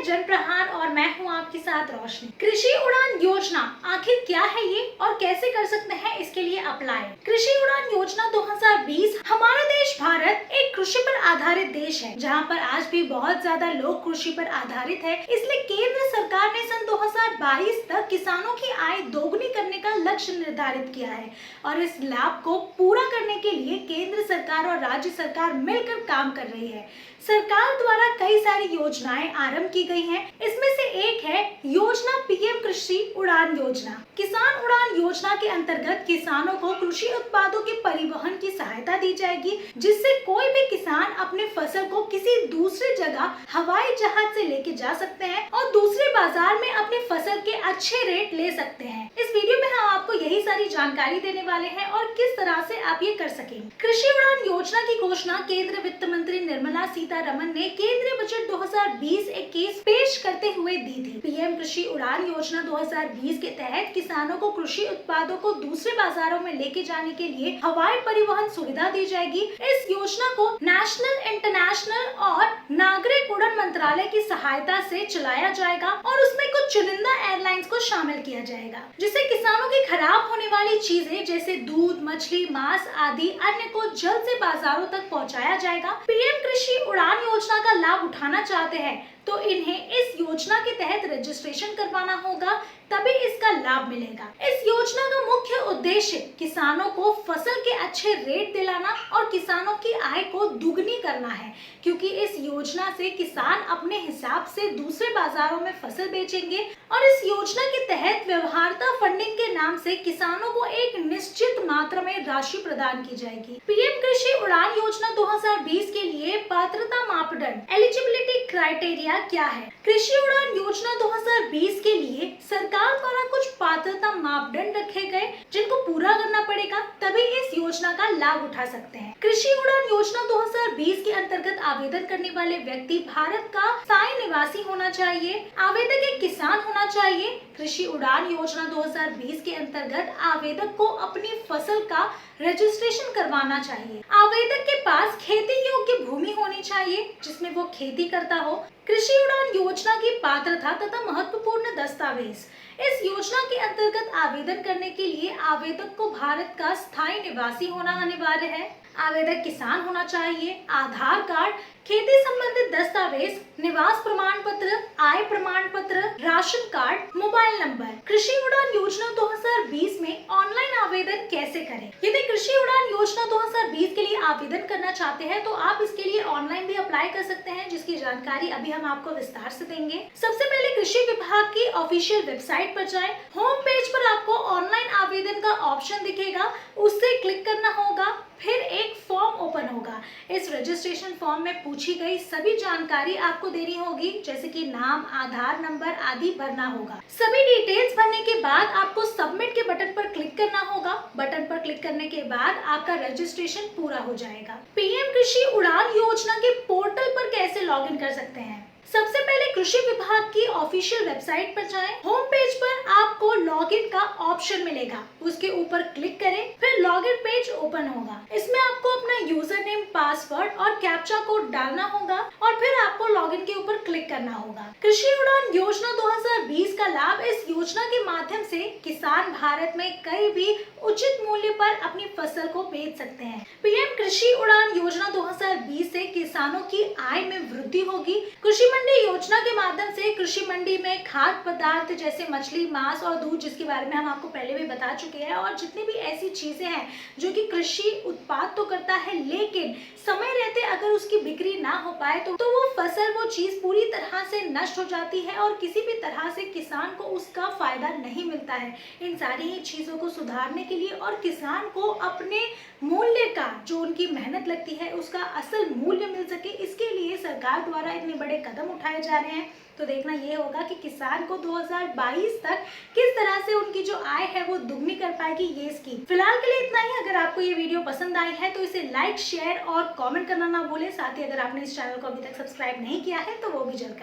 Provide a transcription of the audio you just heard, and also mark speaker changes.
Speaker 1: है जनप्रहार और मैं हूं आपके साथ रोशनी। कृषि उड़ान योजना आखिर क्या है ये और कैसे कर सकते हैं इसके लिए अप्लाई। कृषि उड़ान योजना 2020 हमारा देश भारत एक कृषि पर आधारित देश है, जहां पर आज भी बहुत ज्यादा लोग कृषि पर आधारित है। इसलिए केंद्र सरकार ने सन 2022 तक किसानों की आय दोगुनी करने का लक्ष्य निर्धारित किया है और इस लाभ को पूरा करने के लिए केंद्र सरकार और राज्य सरकार मिलकर काम कर रही है। सरकार द्वारा कई सारी योजनाएं आरंभ की गई हैं। इसमें से एक है योजना पीएम कृषि उड़ान योजना। किसान उड़ान योजना के अंतर्गत किसानों को कृषि उत्पादों के परिवहन की सहायता दी जाएगी, जिससे कोई भी किसान अपने फसल को किसी दूसरे जगह हवाई जहाज से लेके जा सकते हैं और दूसरे बाजार में अपने फसल के अच्छे रेट ले सकते हैं। इस वीडियो में हम आपको यही सारी जानकारी देने वाले हैं और किस तरह से आप ये कर सकेंगे। कृषि उड़ान योजना की घोषणा केंद्रीय वित्त मंत्री निर्मला सीतारमण ने केंद्रीय बजट 2020-21 पेश करते हुए दी थी। पीएम कृषि उड़ान योजना 2020 के तहत किसानों को कृषि उत्पादों को दूसरे बाजारों में लेके जाने के लिए हवाई परिवहन सुविधा दी जाएगी। इस योजना को नेशनल, इंटरनेशनल और नागरिक उड़ान मंत्रालय की सहायता से चलाया जाएगा और उसमें कुछ चुनिंदा एयरलाइंस को शामिल किया जाएगा, जिससे किसानों की खराब होने वाली चीजें जैसे दूध, मछली, मांस आदि अन्य को जल्द से बाजारों तक पहुंचाया जाएगा। पीएम कृषि उड़ान योजना का लाभ उठाना चाहते हैं तो इन्हें इस योजना के तहत रजिस्ट्रेशन करवाना होगा, तभी इसका लाभ मिलेगा। इस योजना का मुख्य उद्देश्य किसानों को फसल के अच्छे रेट दिलाना और किसानों की आय को दुगनी करना है, क्योंकि इस योजना से किसान अपने हिसाब से दूसरे बाजारों में फसल बेचेंगे और इस योजना के तहत व्यवहार्यता फंडिंग के नाम से किसानों को एक निश्चित मात्रा में राशि प्रदान की जाएगी। पीएम कृषि उड़ान योजना 2020 के लिए पात्रता मापदंड एलिजिबिलिटी क्राइटेरिया क्या है? कृषि उड़ान योजना 2020 के लिए सरकार द्वारा कुछ पात्रता मापदंड रखे गए जिनको पूरा करना पड़ेगा, तभी इस योजना का लाभ उठा सकते हैं। कृषि उड़ान योजना 2020 के अंतर्गत आवेदन करने वाले व्यक्ति भारत का स्थायी निवासी होना चाहिए। आवेदक एक किसान होना चाहिए। कृषि उड़ान योजना 2020 के अंतर्गत आवेदक को अपनी फसल का रजिस्ट्रेशन करवाना चाहिए। आवेदक के पास खेती योग्य भूमि होनी चाहिए जिसमें वो खेती करता हो। कृषि उड़ान योजना की पात्रता तथा महत्वपूर्ण दस्तावेज। इस योजना के अंतर्गत आवेदन करने के लिए आवेदक को भारत का स्थायी निवासी होना अनिवार्य है। आवेदक किसान होना चाहिए। आधार कार्ड, खेती संबंधित दस्तावेज, निवास प्रमाण पत्र, आय प्रमाण पत्र, राशन कार्ड, मोबाइल नंबर। कृषि उड़ान योजना 2020 में ऑनलाइन आवेदन कैसे करें? यदि कृषि उड़ान योजना 2020 के लिए आवेदन करना चाहते हैं तो आप इसके लिए ऑनलाइन भी अप्लाई कर सकते हैं, जिसकी जानकारी अभी हम आपको विस्तार से देंगे। सबसे पहले कृषि विभाग की ऑफिशियल वेबसाइट पर जाएं। होम पेज पर आपको ऑनलाइन आवेदन का ऑप्शन दिखेगा, उससे क्लिक करना होगा। फिर एक फॉर्म ओपन होगा। इस रजिस्ट्रेशन फॉर्म में पूछी गई सभी जानकारी आपको देनी होगी, जैसे कि नाम, आधार नंबर आदि भरना होगा। सभी डिटेल्स भरने के बाद आपको सबमिट के बटन पर क्लिक करना होगा। बटन पर क्लिक करने के बाद आपका रजिस्ट्रेशन पूरा हो जाएगा। पीएम कृषि उड़ान योजना के पोर्टल पर कैसे लॉगिन कर सकते हैं? सबसे पहले कृषि विभाग की ऑफिशियल वेबसाइट पर जाएं। होम पेज पर आपको लॉगिन का ऑप्शन मिलेगा, उसके ऊपर क्लिक करें, फिर लॉगिन पेज ओपन होगा। इसमें आपको अपना यूजर नेम, पासवर्ड और कैप्चा कोड डालना होगा और फिर आपको लॉगिन के ऊपर क्लिक करना होगा। कृषि उड़ान योजना 2020 का लाभ। इस योजना के माध्यम से किसान भारत में कहीं भी उचित मूल्य पर अपनी फसल को बेच सकते हैं। पीएम कृषि उड़ान योजना 2020 से किसानों की आय में वृद्धि होगी। कृषि मंडी योजना के माध्यम से कृषि मंडी में खाद्य पदार्थ जैसे मछली, मांस और दूध, जिसके बारे में हम आपको पहले भी बता चुके हैं, और जितनी भी ऐसी चीजें हैं जो कि कृषि उत्पाद तो करता है लेकिन समय रहते अगर उसकी बिक्री ना हो पाए तो वो फसल, वो चीज पूरी तरह से नष्ट हो जाती है और किसी भी तरह से किसान को उसका फायदा नहीं मिलता है। इन सारी ही चीजों को सुधारने के लिए और किसान को अपने मूल्य का, जो उनकी मेहनत लगती है, उसका असल मूल्य मिल सके, इसके लिए सरकार द्वारा इतने बड़े कदम उठाए जा रहे हैं। तो देखना ये होगा कि किसान को 2022 तक किस तरह से उनकी जो आय है वो दुगनी कर पाएगी ये स्कीम। फिलहाल के लिए इतना ही। अगर आपको ये वीडियो पसंद आई है तो इसे लाइक, शेयर और कमेंट करना ना भूलें। साथ ही अगर आपने इस चैनल को अभी तक सब्सक्राइब नहीं किया है तो वो भी जल्द करें।